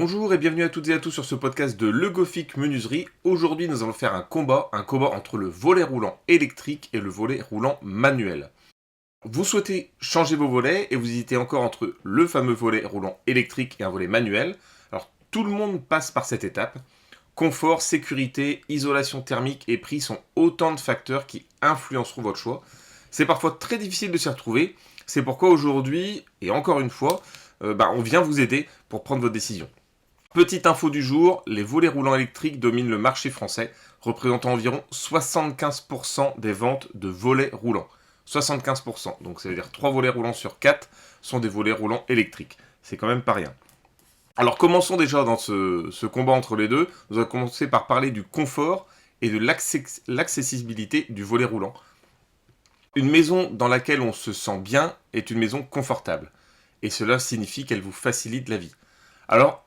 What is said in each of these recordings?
Bonjour et bienvenue à toutes et à tous sur ce podcast de Le Gothic Menuiserie. Aujourd'hui, nous allons faire un combat entre le volet roulant électrique et le volet roulant manuel. Vous souhaitez changer vos volets et vous hésitez encore entre le fameux volet roulant électrique et un volet manuel. Alors, tout le monde passe par cette étape. Confort, sécurité, isolation thermique et prix sont autant de facteurs qui influenceront votre choix. C'est parfois très difficile de s'y retrouver. C'est pourquoi aujourd'hui, et encore une fois, on vient vous aider pour prendre votre décision. Petite info du jour, les volets roulants électriques dominent le marché français, représentant environ 75% des ventes de volets roulants. 75%, donc ça veut dire 3 volets roulants sur 4 sont des volets roulants électriques. C'est quand même pas rien. Alors commençons déjà dans ce combat entre les deux. Nous allons commencer par parler du confort et de l'accessibilité du volet roulant. Une maison dans laquelle on se sent bien est une maison confortable. Et cela signifie qu'elle vous facilite la vie. Alors,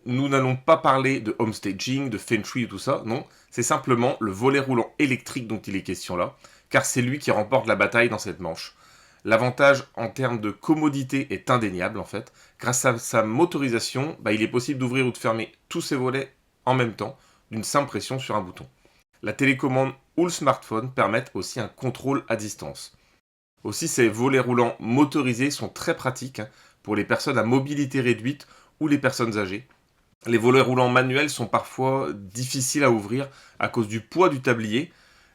nous n'allons pas parler de homestaging, de feng shui et tout ça, non. C'est simplement le volet roulant électrique dont il est question là, car c'est lui qui remporte la bataille dans cette manche. L'avantage en termes de commodité est indéniable en fait. Grâce à sa motorisation, il est possible d'ouvrir ou de fermer tous ces volets en même temps, d'une simple pression sur un bouton. La télécommande ou le smartphone permettent aussi un contrôle à distance. Aussi, ces volets roulants motorisés sont très pratiques pour les personnes à mobilité réduite ou les personnes âgées. Les volets roulants manuels sont parfois difficiles à ouvrir à cause du poids du tablier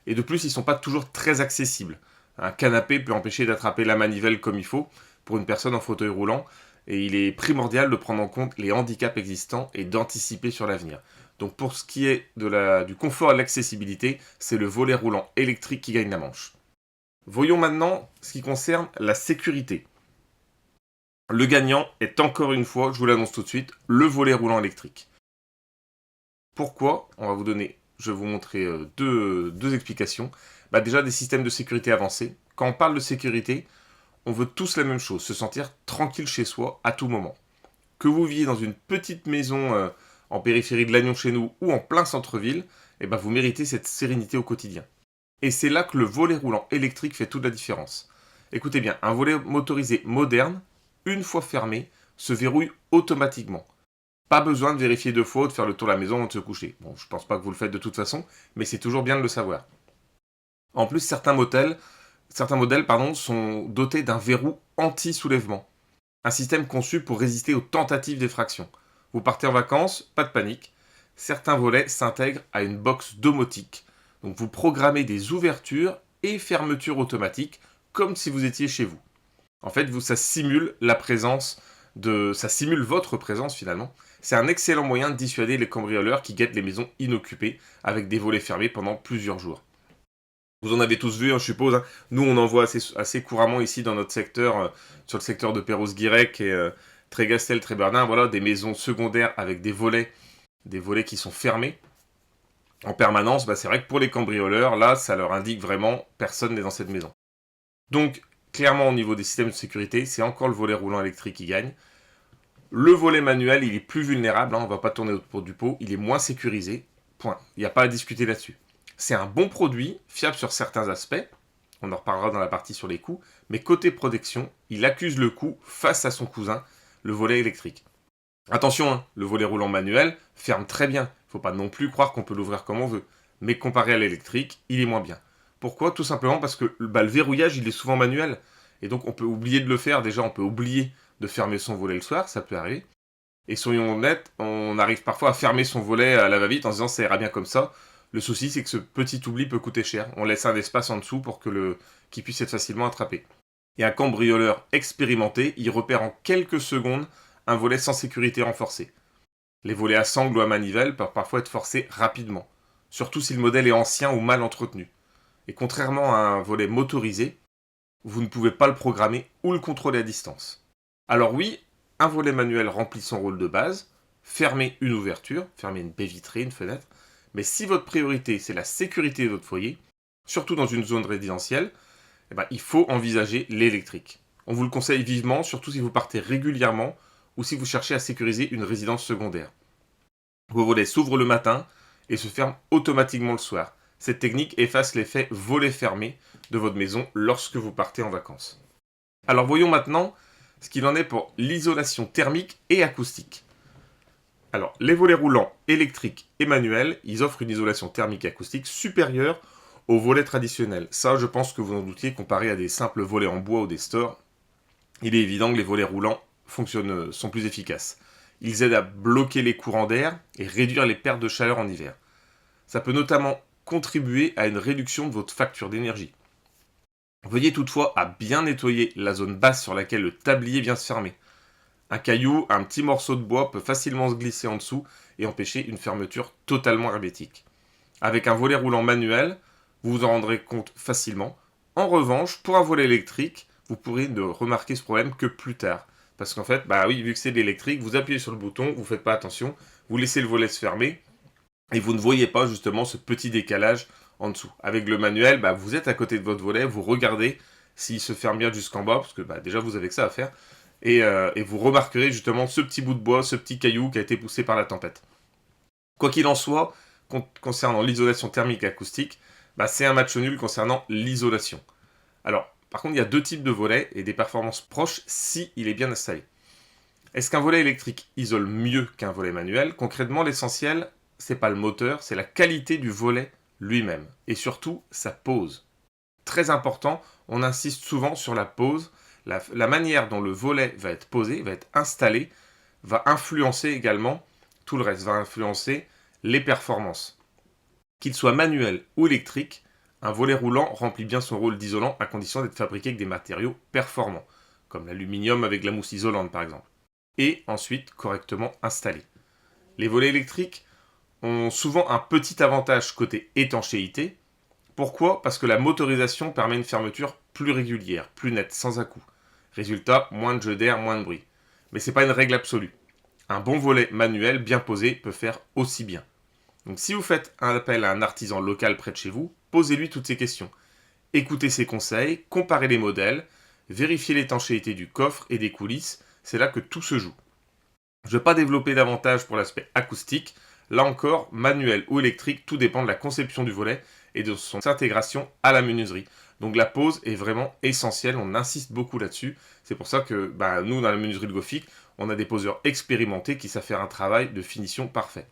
et de plus, ils ne sont pas toujours très accessibles. Un canapé peut empêcher d'attraper la manivelle comme il faut pour une personne en fauteuil roulant et il est primordial de prendre en compte les handicaps existants et d'anticiper sur l'avenir. Donc pour ce qui est du confort et de l'accessibilité, c'est le volet roulant électrique qui gagne la manche. Voyons maintenant ce qui concerne la sécurité. Le gagnant est encore une fois, je vous l'annonce tout de suite, le volet roulant électrique. Pourquoi ? Je vais vous montrer deux explications. Déjà des systèmes de sécurité avancés. Quand on parle de sécurité, on veut tous la même chose, se sentir tranquille chez soi à tout moment. Que vous viviez dans une petite maison en périphérie de Lannion chez nous ou en plein centre-ville, vous méritez cette sérénité au quotidien. Et c'est là que le volet roulant électrique fait toute la différence. Écoutez bien, un volet motorisé moderne, une fois fermé, se verrouille automatiquement. Pas besoin de vérifier 2 fois ou de faire le tour de la maison avant de se coucher. Bon, je pense pas que vous le faites de toute façon, mais c'est toujours bien de le savoir. En plus, certains modèles sont dotés d'un verrou anti-soulèvement. Un système conçu pour résister aux tentatives d'effraction. Vous partez en vacances, pas de panique. Certains volets s'intègrent à une box domotique. Donc vous programmez des ouvertures et fermetures automatiques comme si vous étiez chez vous. En fait, ça simule ça simule votre présence finalement. C'est un excellent moyen de dissuader les cambrioleurs qui guettent les maisons inoccupées avec des volets fermés pendant plusieurs jours. Vous en avez tous vu, je suppose. Nous, on en voit assez couramment ici dans notre secteur, sur le secteur de Perros-Guirec et Trégastel, Trébernin. Voilà, des maisons secondaires avec des volets qui sont fermés en permanence. C'est vrai que pour les cambrioleurs, là, ça leur indique vraiment personne n'est dans cette maison. Donc, clairement, au niveau des systèmes de sécurité, c'est encore le volet roulant électrique qui gagne. Le volet manuel, il est plus vulnérable, on ne va pas tourner autour du pot, il est moins sécurisé, point. Il n'y a pas à discuter là-dessus. C'est un bon produit, fiable sur certains aspects, on en reparlera dans la partie sur les coûts, mais côté protection, il accuse le coup face à son cousin, le volet électrique. Attention, le volet roulant manuel ferme très bien, il ne faut pas non plus croire qu'on peut l'ouvrir comme on veut, mais comparé à l'électrique, il est moins bien. Pourquoi ? Tout simplement parce que le verrouillage, il est souvent manuel, et donc on peut oublier de le faire, déjà on peut oublier de fermer son volet le soir, ça peut arriver. Et soyons honnêtes, on arrive parfois à fermer son volet à la va-vite en se disant ça ira bien comme ça. Le souci, c'est que ce petit oubli peut coûter cher. On laisse un espace en dessous pour qu'il puisse être facilement attrapé. Et un cambrioleur expérimenté, il repère en quelques secondes un volet sans sécurité renforcé. Les volets à sangle ou à manivelle peuvent parfois être forcés rapidement, surtout si le modèle est ancien ou mal entretenu. Et contrairement à un volet motorisé, vous ne pouvez pas le programmer ou le contrôler à distance. Alors oui, un volet manuel remplit son rôle de base, fermer une ouverture, fermer une baie vitrée, une fenêtre, mais si votre priorité c'est la sécurité de votre foyer, surtout dans une zone résidentielle, il faut envisager l'électrique. On vous le conseille vivement, surtout si vous partez régulièrement ou si vous cherchez à sécuriser une résidence secondaire. Vos volets s'ouvrent le matin et se ferment automatiquement le soir. Cette technique efface l'effet volet fermé de votre maison lorsque vous partez en vacances. Alors voyons maintenant ce qu'il en est pour l'isolation thermique et acoustique. Alors, les volets roulants électriques et manuels, ils offrent une isolation thermique et acoustique supérieure aux volets traditionnels. Ça, je pense que vous en doutiez, comparé à des simples volets en bois ou des stores, il est évident que les volets roulants sont plus efficaces. Ils aident à bloquer les courants d'air et réduire les pertes de chaleur en hiver. Ça peut notamment contribuer à une réduction de votre facture d'énergie. Veuillez toutefois à bien nettoyer la zone basse sur laquelle le tablier vient se fermer. Un caillou, un petit morceau de bois peut facilement se glisser en dessous et empêcher une fermeture totalement hermétique. Avec un volet roulant manuel, vous vous en rendrez compte facilement. En revanche, pour un volet électrique, vous pourrez ne remarquer ce problème que plus tard. Parce qu'en fait, bah oui, vu que c'est de l'électrique, vous appuyez sur le bouton, vous ne faites pas attention, vous laissez le volet se fermer, et vous ne voyez pas justement ce petit décalage en dessous. Avec le manuel, bah, vous êtes à côté de votre volet, vous regardez s'il se ferme bien jusqu'en bas, parce que bah, déjà vous avez que ça à faire, et vous remarquerez justement ce petit bout de bois, ce petit caillou qui a été poussé par la tempête. Quoi qu'il en soit, concernant l'isolation thermique et acoustique, bah, c'est un match nul concernant l'isolation. Alors, par contre, il y a deux types de volets et des performances proches si il est bien installé. Est-ce qu'un volet électrique isole mieux qu'un volet manuel? Concrètement, l'essentiel, c'est pas le moteur, c'est la qualité du volet lui-même. Et surtout, sa pose. Très important, on insiste souvent sur la pose. La manière dont le volet va être posé, va être installé, va influencer également tout le reste, va influencer les performances. Qu'il soit manuel ou électrique, un volet roulant remplit bien son rôle d'isolant à condition d'être fabriqué avec des matériaux performants, comme l'aluminium avec la mousse isolante par exemple, et ensuite correctement installé. Les volets électriques ont souvent un petit avantage côté étanchéité. Pourquoi? Parce que la motorisation permet une fermeture plus régulière, plus nette, sans à-coups. Résultat, moins de jeu d'air, moins de bruit. Mais ce n'est pas une règle absolue. Un bon volet manuel bien posé peut faire aussi bien. Donc si vous faites un appel à un artisan local près de chez vous, posez-lui toutes ces questions. Écoutez ses conseils, comparez les modèles, vérifiez l'étanchéité du coffre et des coulisses, c'est là que tout se joue. Je ne vais pas développer davantage pour l'aspect acoustique. Là encore, manuel ou électrique, tout dépend de la conception du volet et de son intégration à la menuiserie. Donc la pose est vraiment essentielle, on insiste beaucoup là-dessus. C'est pour ça que nous, dans la menuiserie de Gofik, on a des poseurs expérimentés qui savent faire un travail de finition parfait.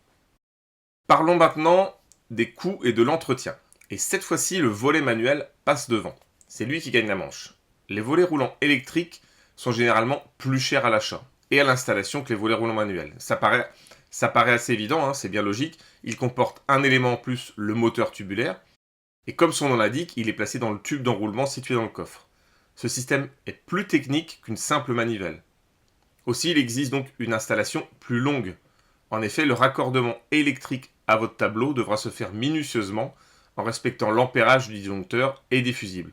Parlons maintenant des coûts et de l'entretien. Et cette fois-ci, le volet manuel passe devant. C'est lui qui gagne la manche. Les volets roulants électriques sont généralement plus chers à l'achat et à l'installation que les volets roulants manuels. Ça paraît assez évident, hein, c'est bien logique. Il comporte un élément en plus, le moteur tubulaire. Et comme son nom l'indique, il est placé dans le tube d'enroulement situé dans le coffre. Ce système est plus technique qu'une simple manivelle. Aussi, il existe donc une installation plus longue. En effet, le raccordement électrique à votre tableau devra se faire minutieusement en respectant l'ampérage du disjoncteur et des fusibles.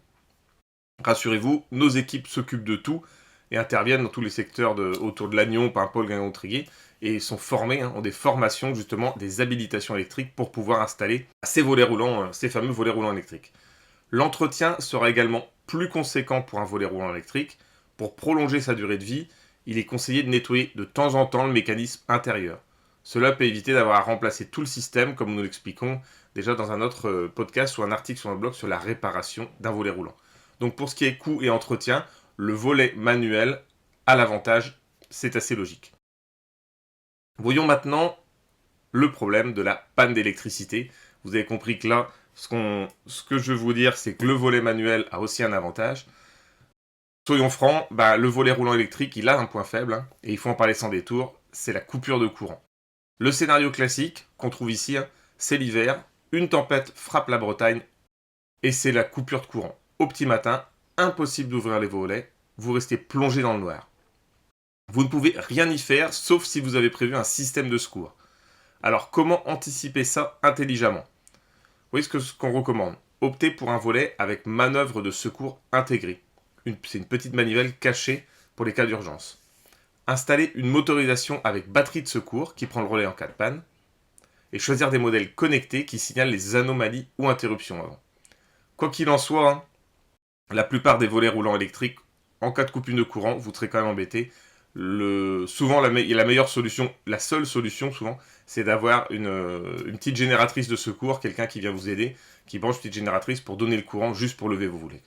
Rassurez-vous, nos équipes s'occupent de tout et interviennent dans tous les secteurs autour de Lannion, Paimpol, Guingamp-Tréguier et sont formés, ont des formations justement, des habilitations électriques pour pouvoir installer ces volets roulants, ces fameux volets roulants électriques. L'entretien sera également plus conséquent pour un volet roulant électrique. Pour prolonger sa durée de vie, il est conseillé de nettoyer de temps en temps le mécanisme intérieur. Cela peut éviter d'avoir à remplacer tout le système, comme nous l'expliquons déjà dans un autre podcast ou un article sur un blog sur la réparation d'un volet roulant. Donc pour ce qui est coût et entretien, le volet manuel a l'avantage, c'est assez logique. Voyons maintenant le problème de la panne d'électricité. Vous avez compris que là, ce que je veux vous dire, c'est que le volet manuel a aussi un avantage. Soyons francs, le volet roulant électrique, il a un point faible, hein, et il faut en parler sans détour, c'est la coupure de courant. Le scénario classique qu'on trouve ici, hein, c'est l'hiver, une tempête frappe la Bretagne, et c'est la coupure de courant. Au petit matin, impossible d'ouvrir les volets, vous restez plongé dans le noir. Vous ne pouvez rien y faire, sauf si vous avez prévu un système de secours. Alors, comment anticiper ça intelligemment? Vous voyez ce qu'on recommande. Optez pour un volet avec manœuvre de secours intégrée. C'est une petite manivelle cachée pour les cas d'urgence. Installez une motorisation avec batterie de secours qui prend le relais en cas de panne. Et choisir des modèles connectés qui signalent les anomalies ou interruptions avant. Quoi qu'il en soit, hein, la plupart des volets roulants électriques, en cas de coupure de courant, vous serez quand même embêté. Souvent, la meilleure solution, la seule solution souvent, c'est d'avoir une petite génératrice de secours, quelqu'un qui vient vous aider, qui branche une petite génératrice pour donner le courant juste pour lever vos volets.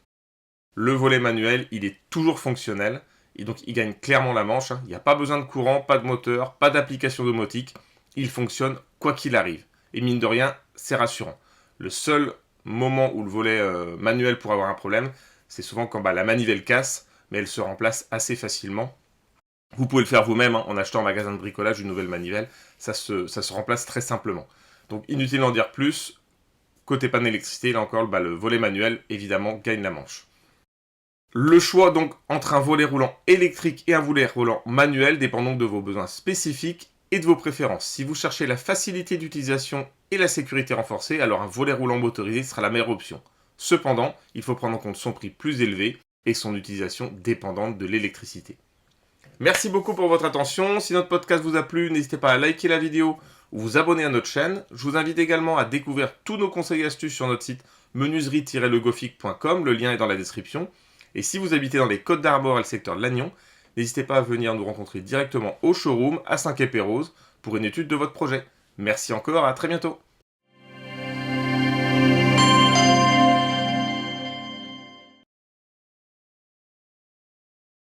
Le volet manuel, il est toujours fonctionnel, et donc il gagne clairement la manche. Il n'y a pas besoin de courant, pas de moteur, pas d'application domotique. il fonctionne quoi qu'il arrive. Et mine de rien, c'est rassurant. Le seul moment où le volet manuel pourrait avoir un problème, c'est souvent quand la manivelle casse, mais elle se remplace assez facilement. Vous pouvez le faire vous-même en achetant en magasin de bricolage une nouvelle manivelle, ça se remplace très simplement. Donc inutile d'en dire plus, côté panne électricité, là encore, le volet manuel, évidemment, gagne la manche. Le choix donc entre un volet roulant électrique et un volet roulant manuel dépend donc de vos besoins spécifiques et de vos préférences. Si vous cherchez la facilité d'utilisation et la sécurité renforcée, alors un volet roulant motorisé sera la meilleure option. Cependant, il faut prendre en compte son prix plus élevé et son utilisation dépendante de l'électricité. Merci beaucoup pour votre attention. Si notre podcast vous a plu, n'hésitez pas à liker la vidéo ou vous abonner à notre chaîne. Je vous invite également à découvrir tous nos conseils et astuces sur notre site menuiserie-legofic.com. Le lien est dans la description. Et si vous habitez dans les Côtes d'Armor et le secteur de Lannion, n'hésitez pas à venir nous rencontrer directement au showroom à Saint-Quay-Pérouse pour une étude de votre projet. Merci encore, à très bientôt.